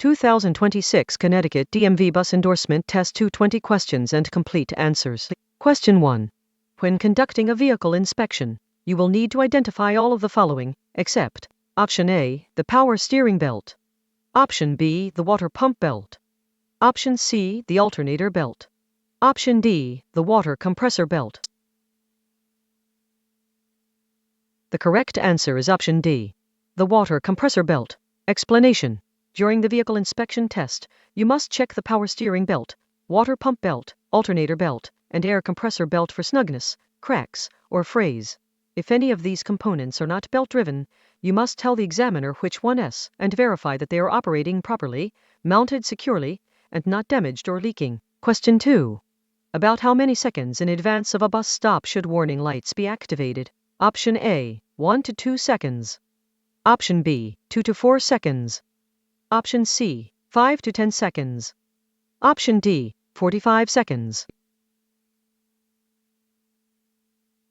2026 Connecticut DMV Bus Endorsement Test 220 Questions and Complete Answers. Question 1. When conducting a vehicle inspection, you will need to identify all of the following, except Option A, the power steering belt. Option B, the water pump belt. Option C, the alternator belt. Option D, the water compressor belt. The correct answer is Option D, the water compressor belt. Explanation. During the vehicle inspection test, you must check the power steering belt, water pump belt, alternator belt, and air compressor belt for snugness, cracks, or frays. If any of these components are not belt-driven, you must tell the examiner which one is and verify that they are operating properly, mounted securely, and not damaged or leaking. Question 2. About how many seconds in advance of a bus stop should warning lights be activated? Option A, 1 to 2 seconds. Option B, 2 to 4 seconds. Option C, 5 to 10 seconds. Option D, 45 seconds.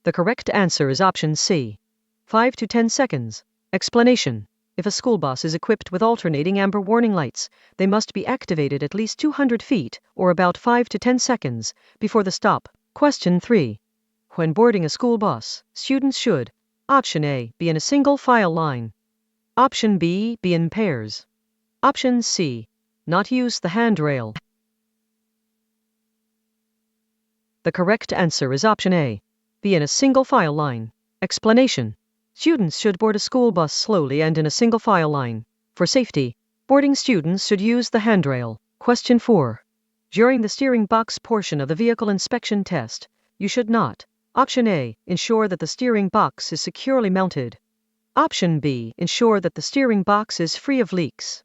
The correct answer is Option C, 5 to 10 seconds. Explanation. If a school bus is equipped with alternating amber warning lights, they must be activated at least 200 feet, or about 5 to 10 seconds, before the stop. Question 3. When boarding a school bus, students should: Option A, be in a single file line. Option B, be in pairs. Option C, not use the handrail. The correct answer is Option A, be in a single file line. Explanation. Students should board a school bus slowly and in a single file line. For safety, boarding students should use the handrail. Question 4. During the steering box portion of the vehicle inspection test, you should not: Option A, ensure that the steering box is securely mounted. Option B, ensure that the steering box is free of leaks.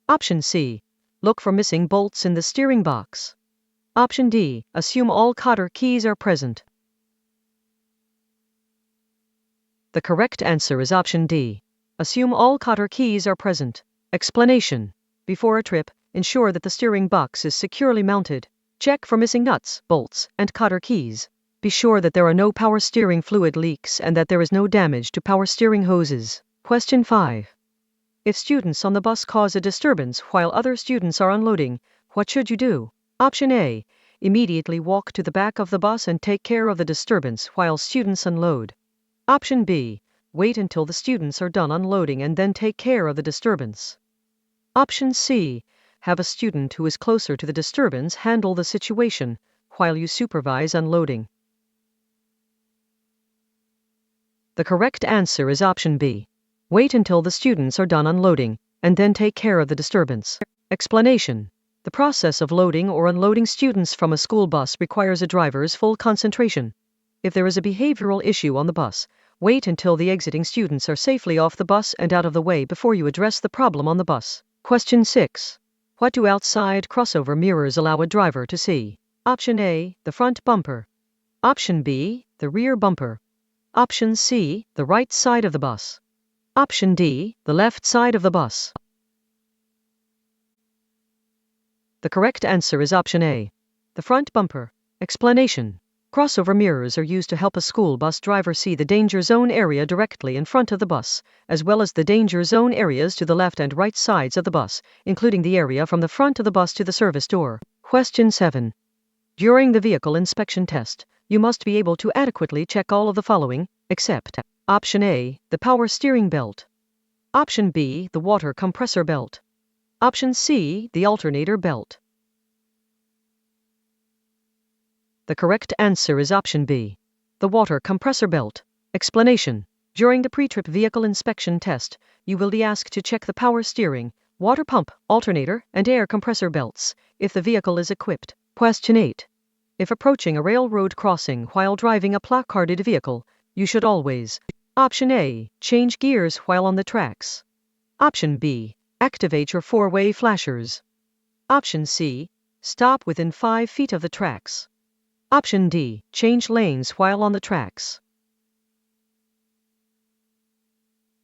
Option C, look for missing bolts in the steering box. Option D, assume all cotter keys are present. The correct answer is Option D, assume all cotter keys are present. Explanation. Before a trip, ensure that the steering box is securely mounted. Check for missing nuts, bolts, and cotter keys. Be sure that there are no power steering fluid leaks and that there is no damage to power steering hoses. Question 5. If students on the bus cause a disturbance while other students are unloading, what should you do? Option A, immediately walk to the back of the bus and take care of the disturbance while students unload. Option B, wait until the students are done unloading and then take care of the disturbance. Option C, have a student who is closer to the disturbance handle the situation while you supervise unloading. The correct answer is Option B. Wait until the students are done unloading, and then take care of the disturbance. Explanation. The process of loading or unloading students from a school bus requires a driver's full concentration. If there is a behavioral issue on the bus, wait until the exiting students are safely off the bus and out of the way before you address the problem on the bus. Question 6. What do outside crossover mirrors allow a driver to see? Option A, the front bumper. Option B, the rear bumper. Option C, the right side of the bus. Option D, the left side of the bus. The correct answer is Option A, the front bumper. Explanation. Crossover mirrors are used to help a school bus driver see the danger zone area directly in front of the bus, as well as the danger zone areas to the left and right sides of the bus, including the area from the front of the bus to the service door. Question 7. During the vehicle inspection test, you must be able to adequately check all of the following, except Option A, the power steering belt. Option B, the water compressor belt. Option C, the alternator belt. The correct answer is Option B, the water compressor belt. Explanation. During the pre-trip vehicle inspection test, you will be asked to check the power steering, water pump, alternator, and air compressor belts, if the vehicle is equipped. Question 8. If approaching a railroad crossing while driving a placarded vehicle, you should always: Option A, change gears while on the tracks. Option B, activate your four-way flashers. Option C, stop within 5 feet of the tracks. Option D, change lanes while on the tracks.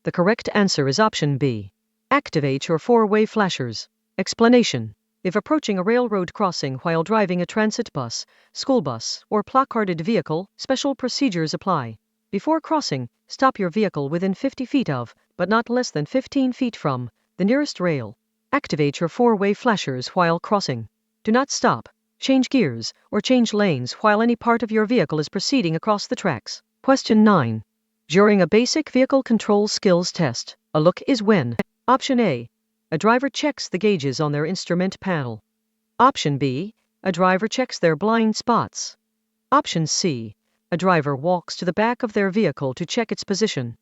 The correct answer is Option B, activate your four-way flashers. Explanation. If approaching a railroad crossing while driving a transit bus, school bus, or placarded vehicle, special procedures apply. Before crossing, stop your vehicle within 50 feet of, but not less than 15 feet from, the nearest rail. Activate your four-way flashers while crossing. Do not stop, change gears, or change lanes while any part of your vehicle is proceeding across the tracks. Question 9. During a basic vehicle control skills test, a look is when: Option A. A driver checks the gauges on their instrument panel. Option B. A driver checks their blind spots. Option C. A driver walks to the back of their vehicle to check its position.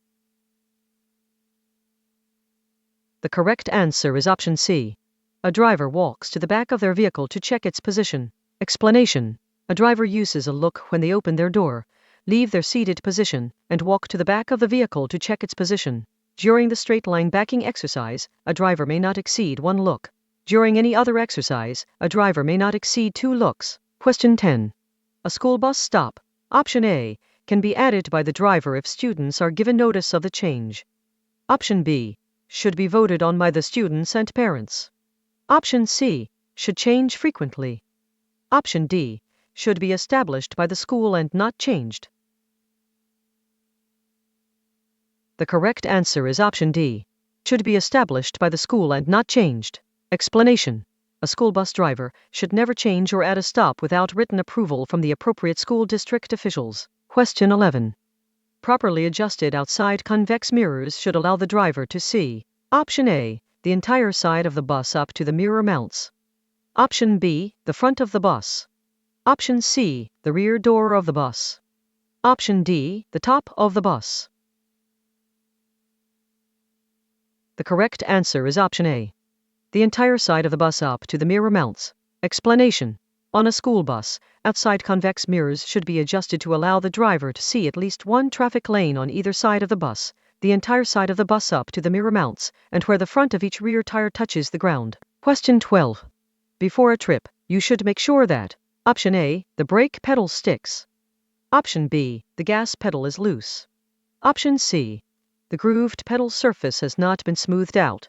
The correct answer is option C. A driver walks to the back of their vehicle to check its position. Explanation: a driver uses a look when they open their door, leave their seated position, and walk to the back of the vehicle to check its position. During the straight line backing exercise, a driver may not exceed one look. During any other exercise, a driver may not exceed 2 looks. Question 10. A school bus stop, option A, can be added by the driver if students are given notice of the change. Option B, should be voted on by the students and parents. Option C, should change frequently. Option D, should be established by the school and not changed. The correct answer is option D, should be established by the school and not changed. Explanation: a school bus driver should never change or add a stop without written approval from the appropriate school district officials. Question 11. Properly adjusted outside convex mirrors should allow the driver to see: Option A, the entire side of the bus up to the mirror mounts. Option B, the front of the bus. Option C, the rear door of the bus. Option D, the top of the bus. The correct answer is option A, the entire side of the bus up to the mirror mounts. Explanation: on a school bus, outside convex mirrors should be adjusted to allow the driver to see at least one traffic lane on either side of the bus, the entire side of the bus up to the mirror mounts, and where the front of each rear tire touches the ground. Question 12. Before a trip, you should make sure that: Option A, the brake pedal sticks. Option B, the gas pedal is loose. Option C, the grooved pedal surface has not been smoothed out.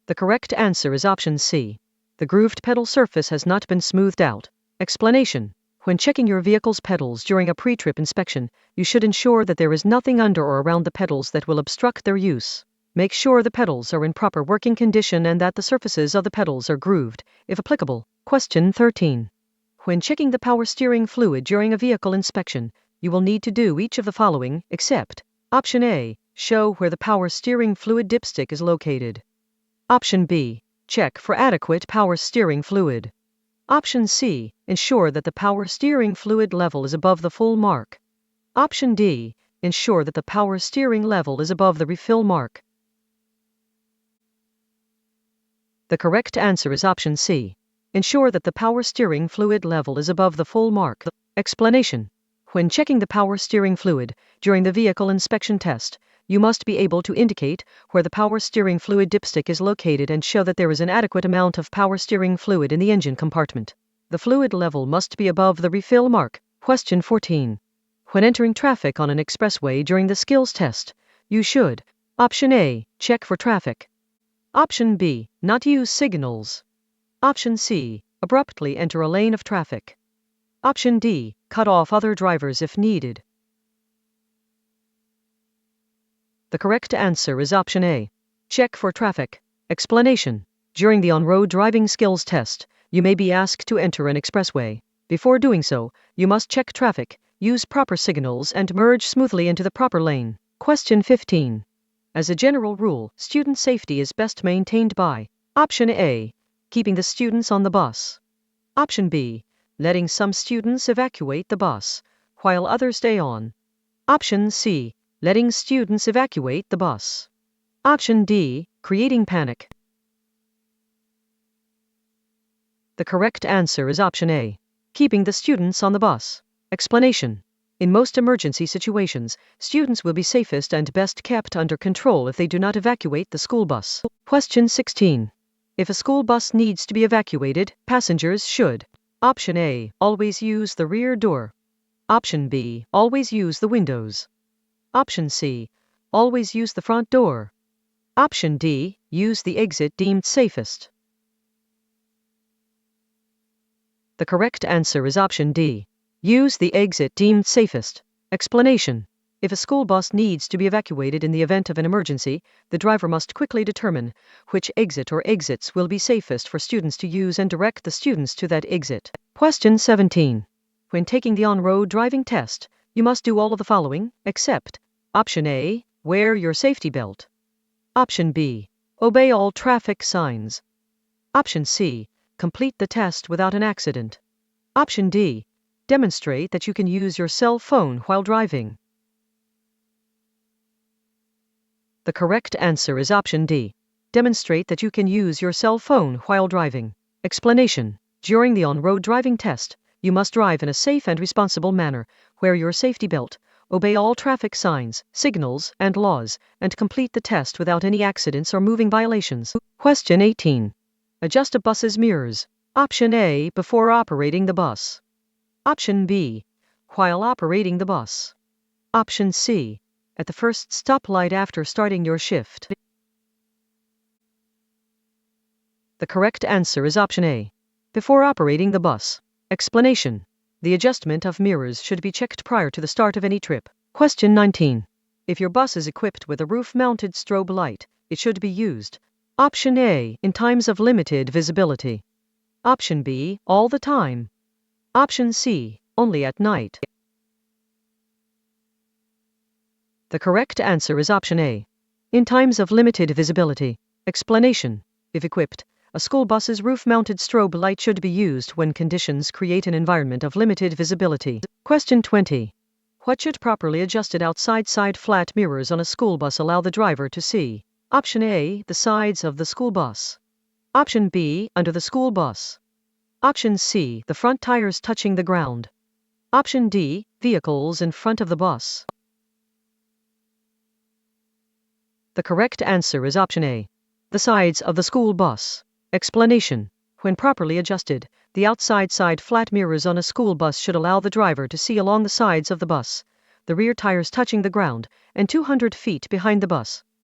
The correct answer is option C. The grooved pedal surface has not been smoothed out. Explanation: when checking your vehicle's pedals during a pre-trip inspection, you should ensure that there is nothing under or around the pedals that will obstruct their use. Make sure the pedals are in proper working condition and that the surfaces of the pedals are grooved, if applicable. Question 13. When checking the power steering fluid during a vehicle inspection, you will need to do each of the following, except: Option A, show where the power steering fluid dipstick is located. Option B, check for adequate power steering fluid. Option C, ensure that the power steering fluid level is above the full mark. Option D, ensure that the power steering level is above the refill mark. The correct answer is option C. Ensure that the power steering fluid level is above the full mark. Explanation: when checking the power steering fluid during the vehicle inspection test, you must be able to indicate where the power steering fluid dipstick is located and show that there is an adequate amount of power steering fluid in the engine compartment. The fluid level must be above the refill mark. Question 14. When entering traffic on an expressway during the skills test, you should: Option A, check for traffic. Option B, not use signals. Option C, abruptly enter a lane of traffic. Option D, cut off other drivers if needed. The correct answer is option A, check for traffic. Explanation: during the on-road driving skills test, you may be asked to enter an expressway. Before doing so, you must check traffic, use proper signals, and merge smoothly into the proper lane. Question 15. As a general rule, student safety is best maintained by: Option A, keeping the students on the bus. Option B, letting some students evacuate the bus, while others stay on. Option C, letting students evacuate the bus. Option D, creating panic. The correct answer is option A, keeping the students on the bus. Explanation: in most emergency situations, students will be safest and best kept under control if they do not evacuate the school bus. Question 16. If a school bus needs to be evacuated, passengers should: Option A, always use the rear door. Option B, always use the windows. Option C, always use the front door. Option D, use the exit deemed safest. The correct answer is option D, use the exit deemed safest. Explanation: If a school bus needs to be evacuated in the event of an emergency, the driver must quickly determine which exit or exits will be safest for students to use and direct the students to that exit. Question 17. When taking the on-road driving test, you must do all of the following, except Option A, wear your safety belt. Option B, obey all traffic signs. Option C, complete the test without an accident. Option D, demonstrate that you can use your cell phone while driving. The correct answer is option D. Demonstrate that you can use your cell phone while driving. Explanation. During the on-road driving test, you must drive in a safe and responsible manner, wear your safety belt, obey all traffic signs, signals, and laws, and complete the test without any accidents or moving violations. Question 18. Adjust a bus's mirrors. Option A, before operating the bus. Option B, while operating the bus. Option C, at the first stoplight after starting your shift. The correct answer is option A, before operating the bus. Explanation. The adjustment of mirrors should be checked prior to the start of any trip. Question 19. If your bus is equipped with a roof-mounted strobe light, it should be used. Option A, in times of limited visibility. Option B, all the time. Option C, only at night. The correct answer is option A, in times of limited visibility. Explanation. If equipped, a school bus's roof-mounted strobe light should be used when conditions create an environment of limited visibility. Question 20. What should properly adjusted outside side flat mirrors on a school bus allow the driver to see? Option A, the sides of the school bus. Option B, under the school bus. Option C, the front tires touching the ground. Option D, vehicles in front of the bus. The correct answer is option A, the sides of the school bus. Explanation. When properly adjusted, the outside side flat mirrors on a school bus should allow the driver to see along the sides of the bus, the rear tires touching the ground, and 200 feet behind the bus.